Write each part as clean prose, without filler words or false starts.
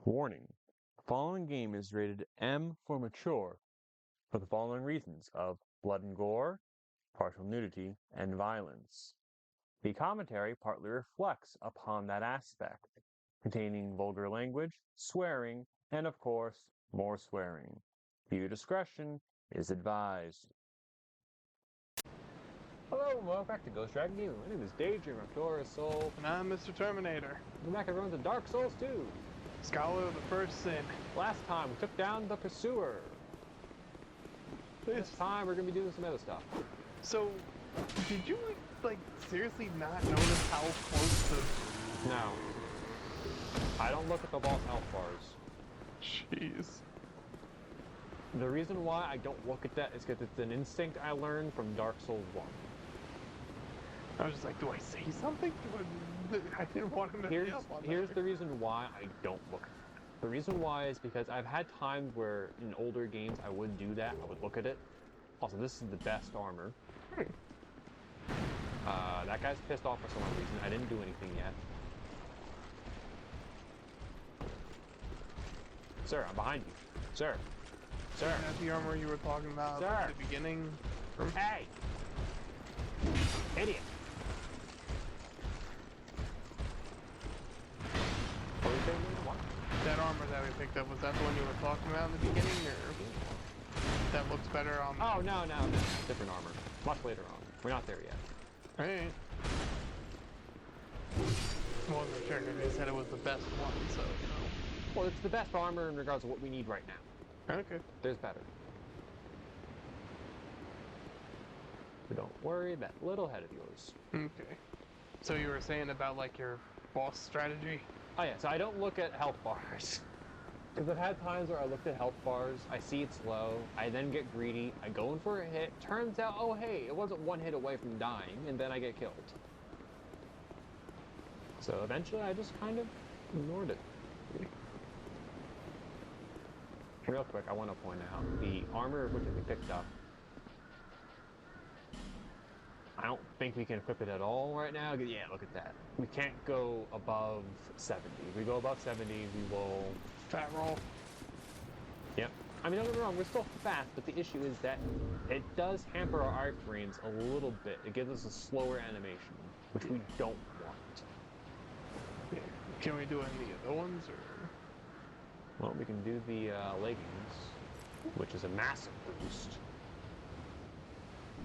Warning: the following game is rated M for mature for the following reasons of blood and gore, partial nudity, and violence. The commentary partly reflects upon that aspect, containing vulgar language, swearing, and of course, more swearing. Viewer discretion is advised. Hello and welcome back to Ghost Dragon Gaming. My name is Daydream of Dora's Soul. And I'm Mr. Terminator. We're back everyone to Dark Souls 2. Scholar of the First Sin. Last time we took down the Pursuer. This time we're going to be doing some other stuff. So, did you, seriously not notice how close the... No. I don't look at the boss health bars. Jeez. The reason why I don't look at that is because it's an instinct I learned from Dark Souls 1. I was just like, do I say something? I didn't want him to Here's the reason why I don't look at it. The reason why is because I've had times where in older games I would do that. I would look at it. Also, this is the best armor. That guy's pissed off for some reason. I didn't do anything yet. Sir, I'm behind you. Sir. Sir. Is that the armor you were talking about at the beginning? Hey! Idiot! That armor that we picked up, was that the one you were talking about in the beginning, or that looks better on... Oh, no, different armor. Much later on. We're not there yet. Alright. Wasn't sure, because they said it was the best one, so, you know. Well, it's the best armor in regards to what we need right now. Okay. There's better. But don't worry, that little head of yours. Okay. So you were saying about, your boss strategy? Oh yeah, so I don't look at health bars. Because I've had times where I looked at health bars, I see it's low, I then get greedy, I go in for a hit, turns out, oh hey, it wasn't one hit away from dying, and then I get killed. So eventually I just kind of ignored it. Real quick, I want to point out, the armor which we picked up, I don't think we can equip it at all right now. Yeah, look at that. We can't go above 70. If we go above 70, we will... Fat roll. Yep. I mean, don't get me wrong, we're still fast, but the issue is that it does hamper our iframes a little bit. It gives us a slower animation, which we don't want. Yeah. Can we do any other ones, or...? Well, we can do the leggings, which is a massive boost.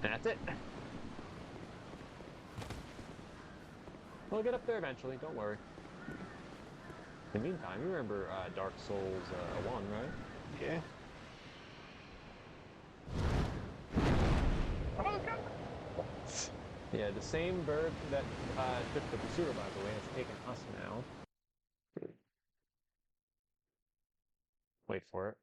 And that's it. We'll get up there eventually, don't worry. In the meantime, you remember Dark Souls 1, right? Yeah. Oh, God. Yeah, the same bird that took the Pursuer, by the way, has taken us now. Wait for it.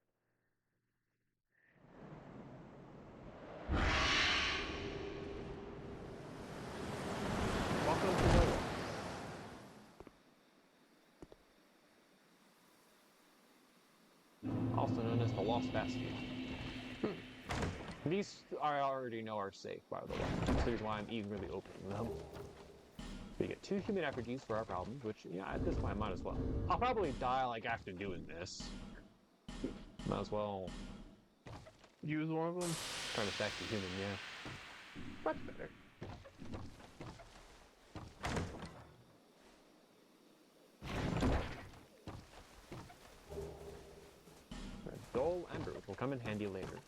Welcome to nowhere. Also known as the Lost Bastion. These I already know are safe, by the way. That's the reason why I'm eagerly opening them. We get 2 human effigies for our problems, which, yeah, at this point I might as well. I'll probably die, after doing this. Might as well... Use one of them? Trying to stack the human, yeah. Much better. Dull embers will come in handy later.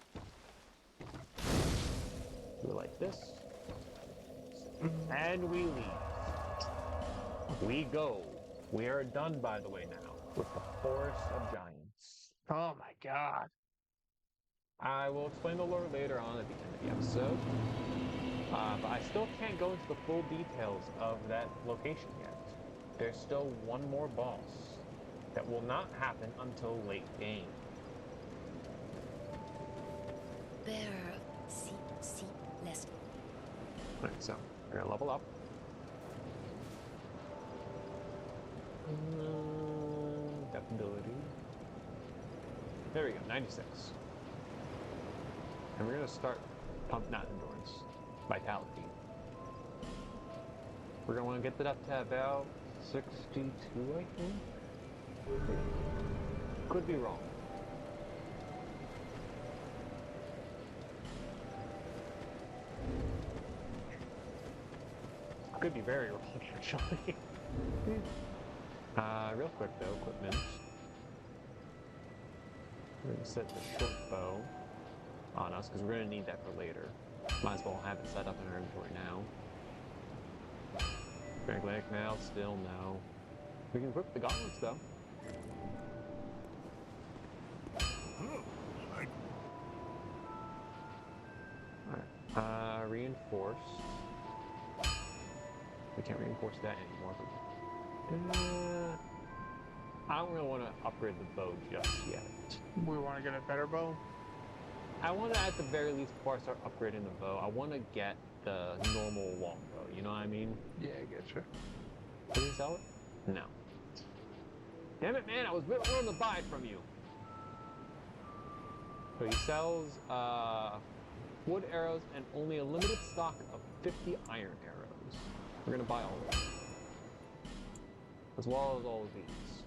Do it like this. And we leave. We go. We are done, by the way, now, with the Forest of Giants. Oh my God. I will explain the lore later on at the end of the episode. But I still can't go into the full details of that location yet. There's still one more boss that will not happen until late game. Alright, so we're gonna level up. Depth ability. There we go, 96. And we're gonna start not endurance, vitality. We're gonna want to get that up to about 62, I think. Could be wrong. Could be very wrong, actually. Real quick though, equipment. We're gonna set the short bow on us, because we're gonna need that for later. Might as well have it set up in our inventory now. Magnetic mail, still no. We can equip the gauntlets though. Alright. Reinforced. We can't reinforce that anymore, but I don't really want to upgrade the bow just yet. We want to get a better bow. I want to, at the very least, before I start upgrading the bow, I want to get the normal longbow. You know what I mean? Yeah, I get you. Did he sell it? No. Damn it, man! I was willing to buy it from you. So he sells wood arrows and only a limited stock of 50 iron arrows. We're gonna buy all of them, as well as all of these.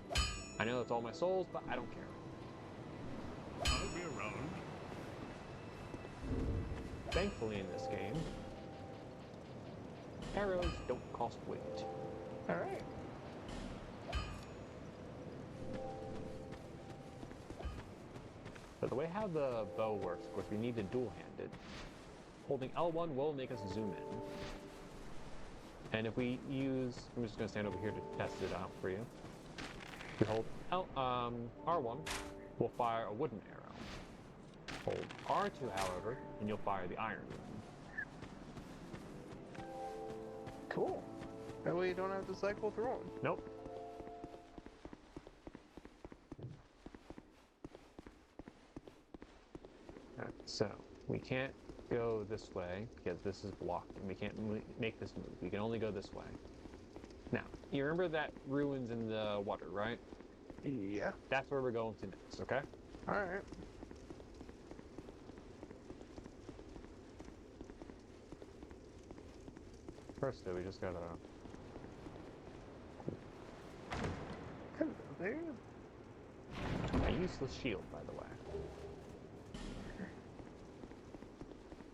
I know it's all my souls, but I don't care. I'll be around. Thankfully, in this game, arrows don't cost weight. All right. But the way how the bow works, of course, we need to dual-handed. Holding L1 will make us zoom in. And if we use, I'm just going to stand over here to test it out for you. If we hold R1, we'll fire a wooden arrow. Hold R2, however, and you'll fire the iron one. Cool. That way you don't have to cycle through them. Nope. Alright, so we can't go this way because this is blocked and we can't make this move. We can only go this way. Now, you remember that ruins in the water, right? Yeah. That's where we're going to next, okay? All right. First though, we just gotta... Hello there. A useless shield, by the way.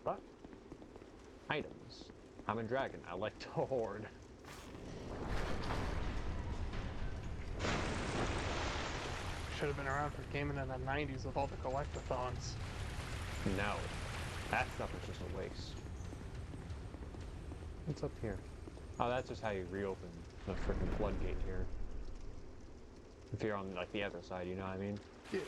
But, items. I'm a dragon. I like to hoard. Should have been around for gaming in the 90s with all the collectathons. No. That stuff is just a waste. What's up here? Oh, that's just how you reopen the freaking floodgate here. If you're on, like, the other side, you know what I mean? Yeah.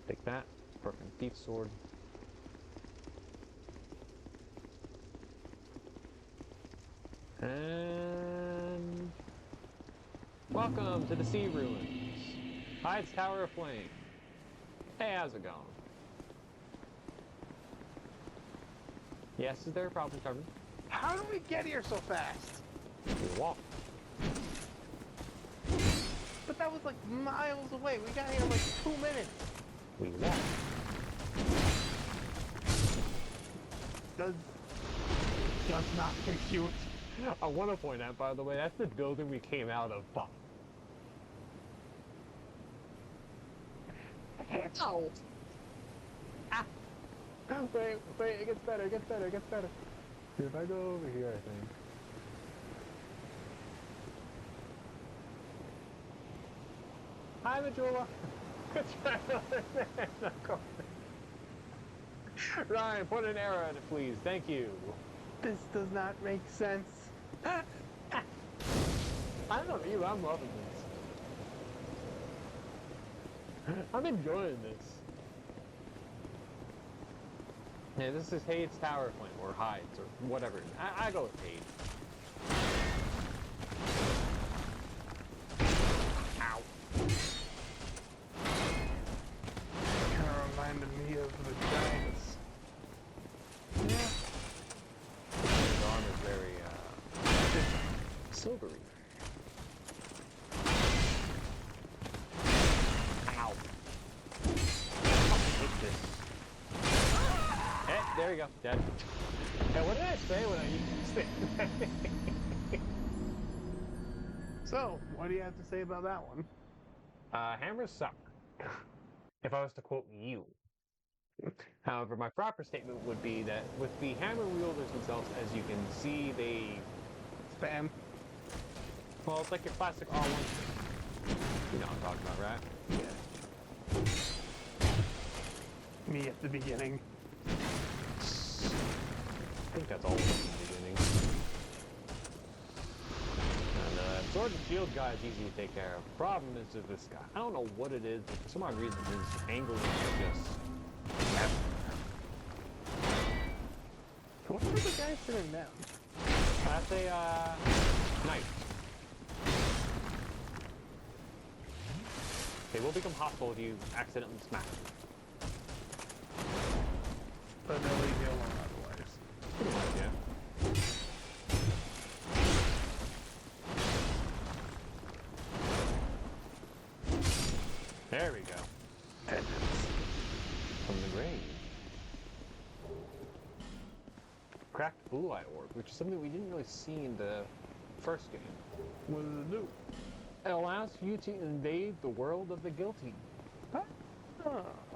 Take that. Broken thief sword. And... welcome to the Sea Ruins. Hi, it's Tower of Flame. Hey, how's it going? Yes, is there a problem, Carmen? How did we get here so fast? We walk. But that was like miles away. We got here in like 2 minutes. We walk. Does not compute. I want to point out, by the way, that's the building we came out of. Fuck. Ow! Ah! Wait, it gets better, it gets better, it gets better. If I go over here, I think. Hi, Majula! Good try. Ryan, put an arrow in it, please. Thank you. This does not make sense. I don't know you, I'm loving this. I'm enjoying this. Yeah, this is Hades Tower Flame, or Hides, or whatever. I go with Hades. Ow. Kind of reminded me of the Giants. Yeah. His arm is very, silvery. Ow. Take this. There you go, dead. Hey, what did I say when I used to say that? So, what do you have to say about that one? Hammers suck. If I was to quote you. However, my proper statement would be that with the hammer wielders themselves, as you can see, they... Spam. Well, it's like your classic R1. You know what I'm talking about, right? Yeah. Me at the beginning. I think that's all in the beginning. And sword and shield guy is easy to take care of. Problem is with this guy. I don't know what it is, but for some odd reason his angles are just... What are the guys sitting down? That's a, knife. They will become hostile if you accidentally smack them. But they'll leave you alone otherwise. Pretty much, yeah. There we go. Penance. From the grave. Cracked blue eye orb, which is something we didn't really see in the first game. What does it do? It allows you to invade the world of the guilty. Oh,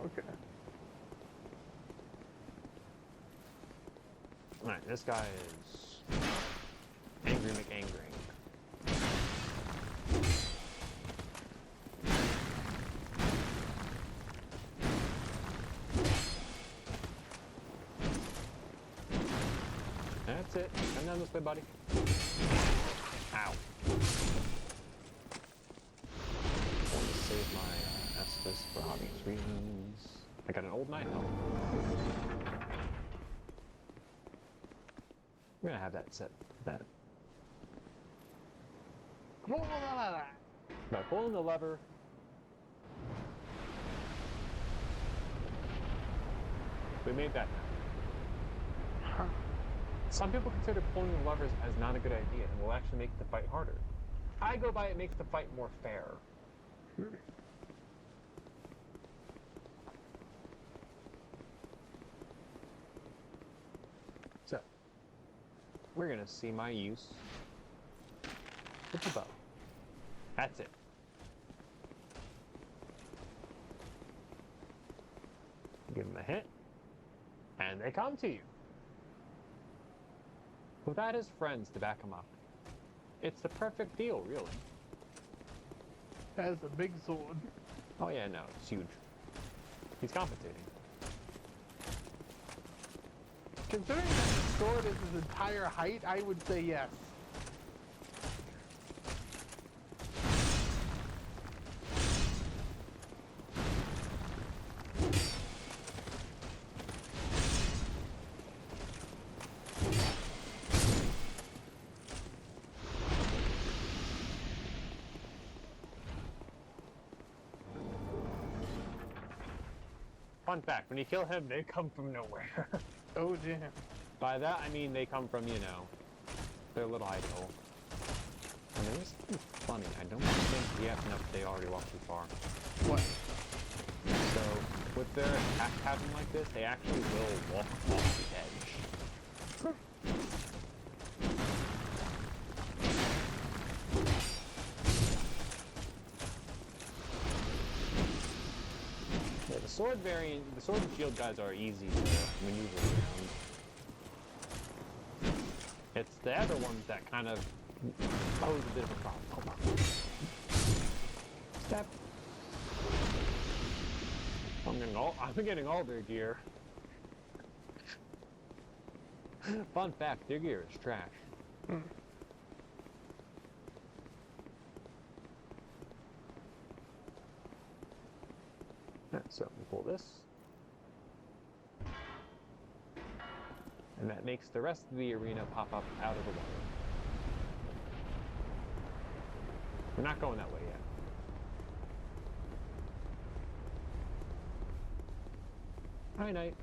okay. Alright, this guy is Angry McAngering. That's it. Come down this way, buddy. Ow. I want to save my Estus for obvious reasons. I got an old night helmet. We're gonna have that set. That. By pulling the lever. We made that now. Huh. Some people consider pulling the levers as not a good idea and will actually make the fight harder. I go by it makes the fight more fair. So, we're gonna see my use with the bow. That's it. Give them a hit, and they come to you. Without his friends to back him up. It's the perfect deal, really. That is a big sword. Oh yeah, no, it's huge. He's compensating. Considering that the sword is his entire height, I would say yes. Fun fact, when you kill him, they come from nowhere. Oh, damn. By that, I mean they come from, you know, their little hidey hole. And there is something funny. I don't think we have enough. They already walked too far. What? So, with their attack pattern like this, they actually will walk off the edge. Yeah, the sword variant, the sword and shield guys are easy to maneuver around. It's the other ones that kind of pose a bit of a problem. Hold on. Step. I'm getting all their gear. Fun fact, their gear is trash. Hmm. So we pull this. And that makes the rest of the arena pop up out of the water. We're not going that way yet. Hi, Knight.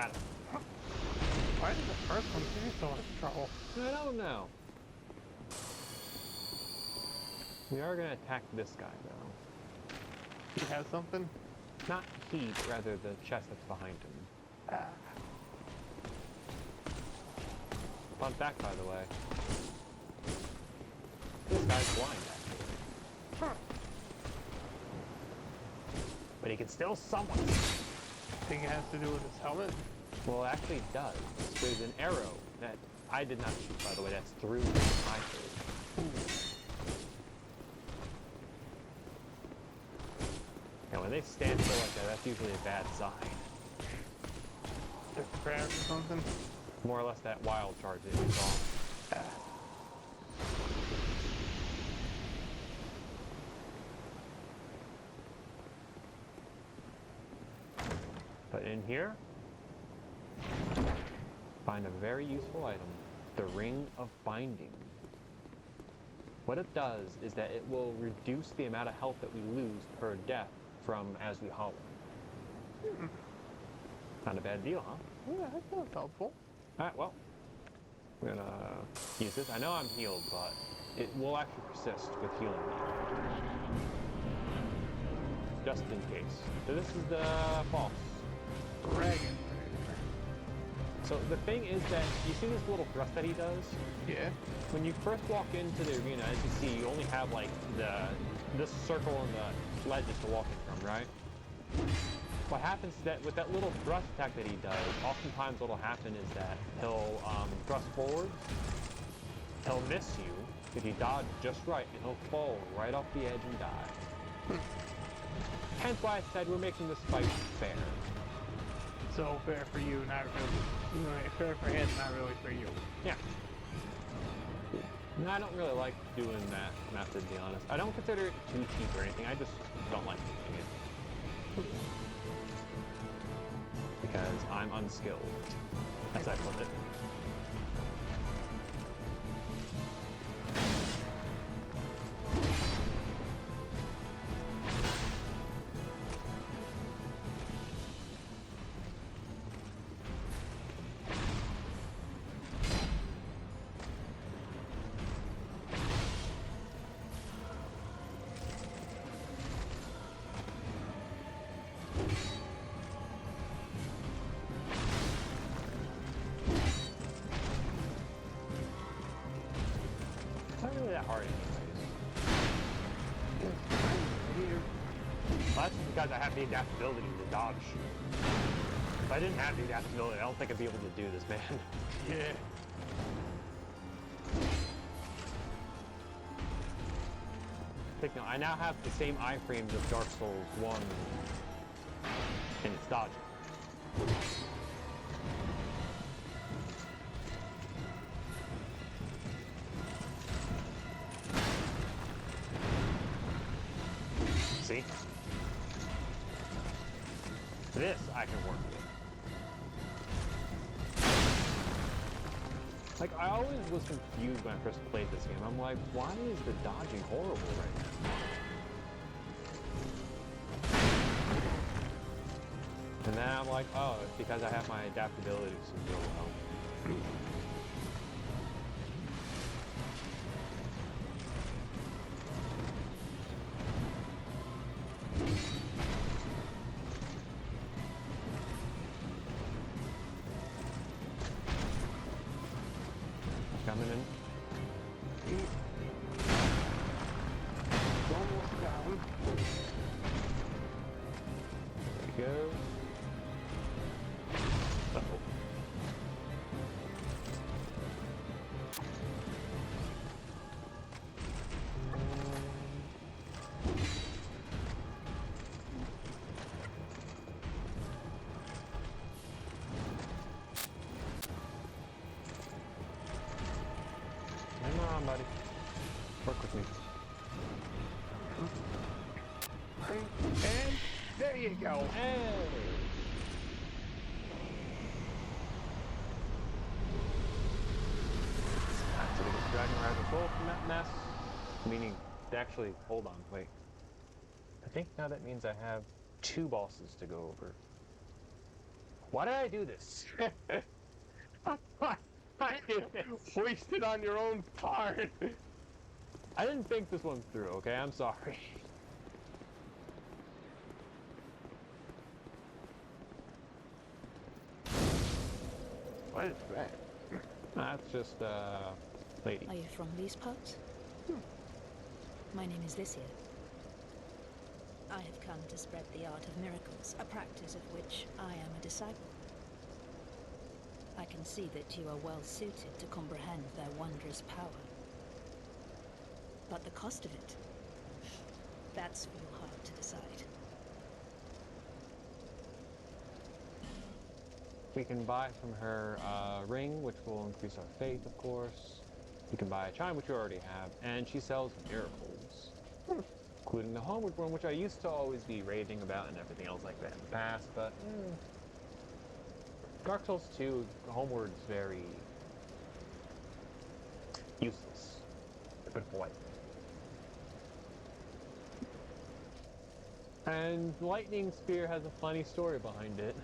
Got it. Why did the first one give you so much trouble? I don't know. We are gonna attack this guy though. He has something? Not he, but rather the chest that's behind him. Ah. Fun fact, by the way. This guy's blind, actually. Huh. But he can still summon. Think it has to do with his helmet? Well, it actually does. There's an arrow that I did not shoot, by the way, that's through my face. And when they stand still like that, that's usually a bad sign. They're crabs or something? More or less that wild charge that you saw. Ah. But in here, find a very useful item, the Ring of Binding. What it does is that it will reduce the amount of health that we lose per death from as we hollow. Not a bad deal, huh? Yeah, that sounds helpful. Alright, well, we're gonna use this. I know I'm healed, but it will actually persist with healing me. Just in case. So this is the boss. Dragon. So the thing is that, you see this little thrust that he does? Yeah. When you first walk into the arena, as you see, you only have like this circle and the ledges to walk in from, right? What happens is that with that little thrust attack that he does, oftentimes what'll happen is that he'll thrust forward, he'll miss you, if you dodge just right, and he'll fall right off the edge and die. Hence why I said we're making this fight fair. So fair for you, not really. Right, fair for him, not really for you. Yeah. No, I don't really like doing that method, to be honest. I don't consider it too cheap or anything, I just don't like doing it. Because I'm unskilled, as I put it. It's not really that hard anyways. Well, that's because I have the adaptability to dodge. If I didn't have the adaptability, I don't think I'd be able to do this, man. Yeah. Take note, I now have the same iframes of Dark Souls 1 in its dodging. See? This I can work with. Like, I always was confused when I first played this game. I'm like, why is the dodging horrible right now? And then I'm like, oh, it's because I have my adaptability so well. Coming in. Almost down. There we go. Uh-oh. Come on, buddy. Work with me. And there you go. Hey! Time to get the dragon rider full from that mess. Meaning, actually, hold on, wait. I think now that means I have 2 bosses to go over. Why did I do this? I did this. Wasted on your own part. I didn't think this one through, okay? I'm sorry. What is that? That's just, lady. Are you from these parts? My name is Lycia. I have come to spread the art of miracles, a practice of which I am a disciple. I can see that you are well suited to comprehend their wondrous power. But the cost of it, that's for your heart to decide. We can buy from her a ring, which will increase our faith, of course. We can buy a chime, which we already have, and she sells miracles, including the Homeward one, which I used to always be raving about and everything else like that in the past, but Dark Souls 2, Homeward's very useless, to put it politely. And Lightning Spear has a funny story behind it.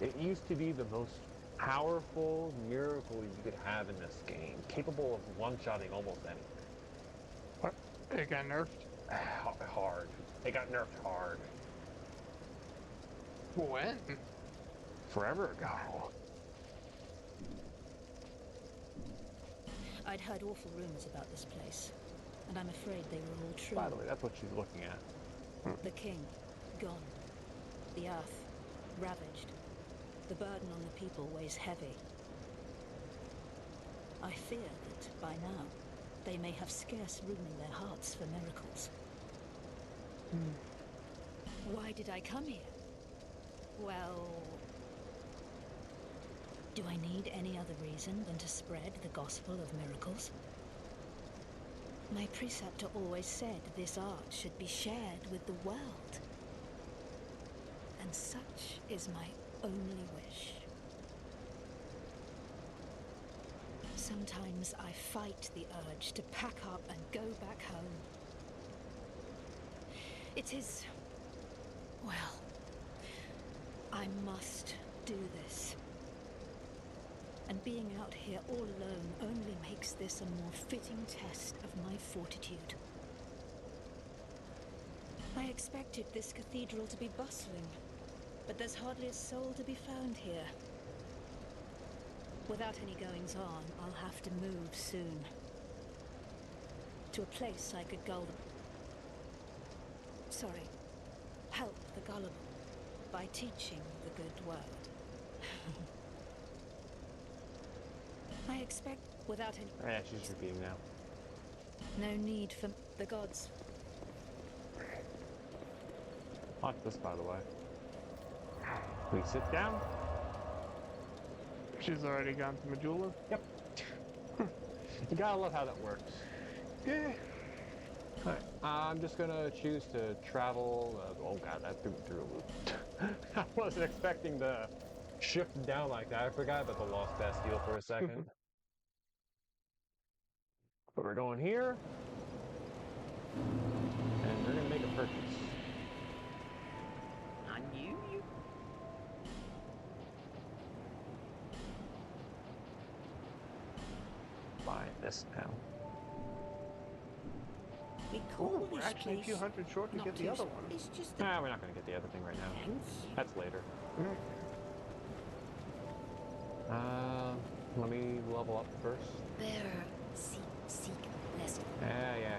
It used to be the most powerful miracle you could have in this game, capable of one-shotting almost anything. What? It got nerfed? Hard. It got nerfed hard. When? Forever ago. I'd heard awful rumors about this place, and I'm afraid they were all true. By the way, that's what she's looking at. The king, gone. The earth, ravaged. The burden on the people weighs heavy. I fear that, by now, they may have scarce room in their hearts for miracles. Why did I come here? Well... do I need any other reason than to spread the gospel of miracles? My preceptor always said this art should be shared with the world. And such is my only wish. Sometimes I fight the urge to pack up and go back home. It is... well, I must do this. And being out here all alone only makes this a more fitting test of my fortitude. I expected this cathedral to be bustling, but there's hardly a soul to be found here. Without any goings-on, I'll have to move soon. To a place I could gull the... sorry, help the gullible by teaching the good word. I expect without any... Yeah, she's repeating now. no need for the gods. Watch this, by the way. We sit down. She's already gone to Majula? Yep. You gotta love how that works. Yeah. Alright, I'm just gonna choose to travel. Oh god, that threw me through a loop. I wasn't expecting to shift down like that. I forgot about the Lost Bastille for a second. But we're going here. And we're gonna make a purchase. I knew you. Buy this now. We Oh, call we're this actually a place few hundred short to not get the too other s- one. It's just Nah, we're not gonna get the other thing right now. thanks. That's later. Mm. Let me level up first. Better seek less. Yeah.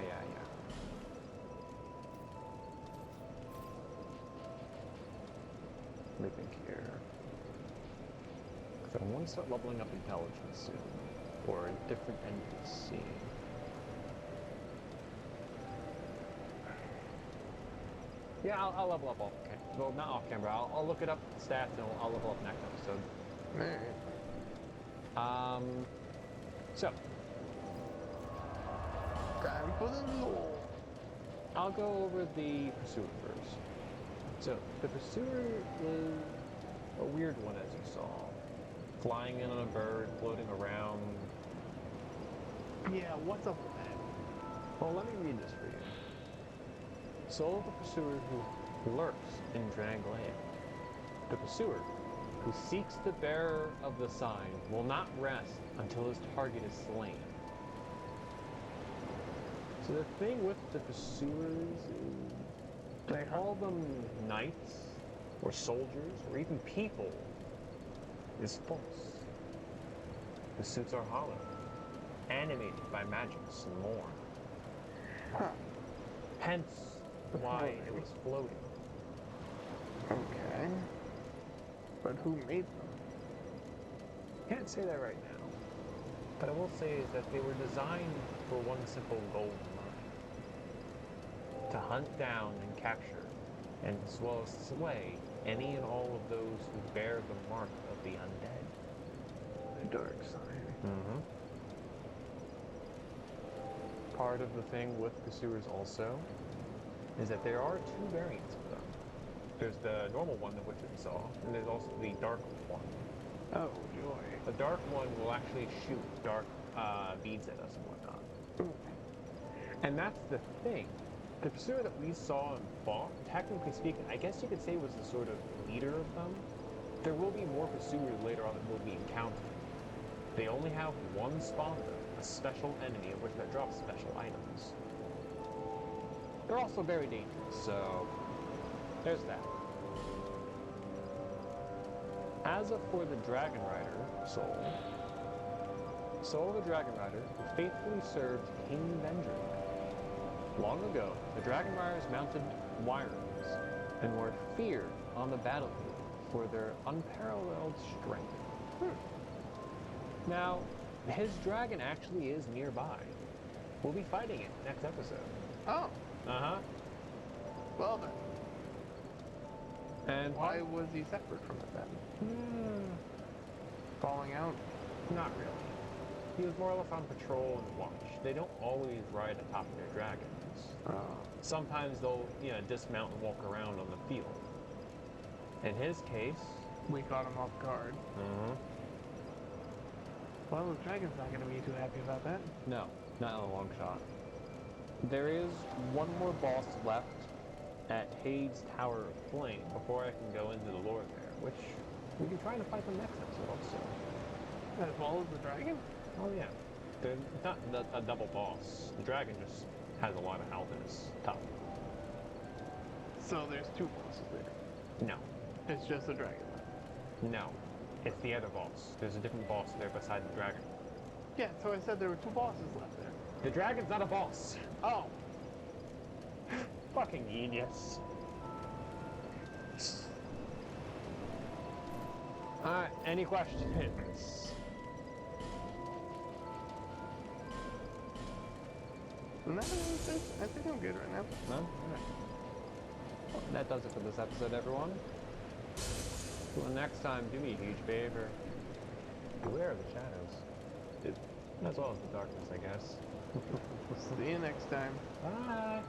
Let me think here. So I want to start leveling up intelligence soon, or a different NPC. Yeah, I'll level up off camera. Well, not off camera. I'll look it up stats and I'll level up next episode. Alright. So Time for the law. I'll go over the Pursuer first. So the Pursuer was a weird one, as you saw. Flying in on a bird, floating around. Yeah, what's up with that? Well, let me read this for you. Soul of the Pursuer who lurks in Drangland. The Pursuer who seeks the bearer of the sign will not rest until his target is slain. So the thing with the pursuers is to call them knights or soldiers or even people is false. The suits are hollow, animated by magics and more. Huh. Hence why it was floating. Okay. But who made them? Can't say that right now. But I will say is that they were designed for one simple goal in mind. To hunt down and capture, and as well as slay any and all of those who bear the mark of the undead. The dark side. Mm-hmm. Part of the thing with pursuers also is that there are two variants of them. There's the normal one, which we saw, and there's also the dark one. Oh, joy. The dark one will actually shoot dark beads at us and whatnot. Ooh. And that's the thing. The pursuer that we saw and fought, technically speaking, I guess you could say was the sort of leader of them. There will be more pursuers later on that will be encountered. They only have one spawn though, a special enemy of which that drops special items. They're also very dangerous, so there's that. As for the Dragon Rider, Soul of the Dragon Rider, who faithfully served King Vendrick. Long ago, the Dragon Riders mounted Wyrms and were feared on the battlefield for their unparalleled strength. Now, his dragon actually is nearby. We'll be fighting it next episode. Oh, Uh-huh. well then. And Why was he separate from it then? Falling out? Not really. He was more or less on patrol and watch. They don't always ride atop their dragons. Oh. Sometimes they'll, dismount and walk around on the field. In his case, We caught him off guard. Well, the dragon's not going to be too happy about that. no, not in a long shot. There is one more boss left at Hade's Tower of Flame before I can go into the lore there, which we'll be trying to fight them next episode also. As well as the dragon? Oh yeah. They're not a double boss. The dragon just has a lot of health in his top. So there's two bosses there. No. It's just a dragon. No. It's the other boss. There's a different boss there beside the dragon. Yeah, so I said there were two bosses left there. The dragon's not a boss. Oh. Fucking genius. Alright, any questions? No, I think I'm good right now. No? Alright. Well, that does it for this episode, everyone. Well, next time, do me a huge favor. Beware of the shadows. As well as the darkness, I guess. See you next time. Bye!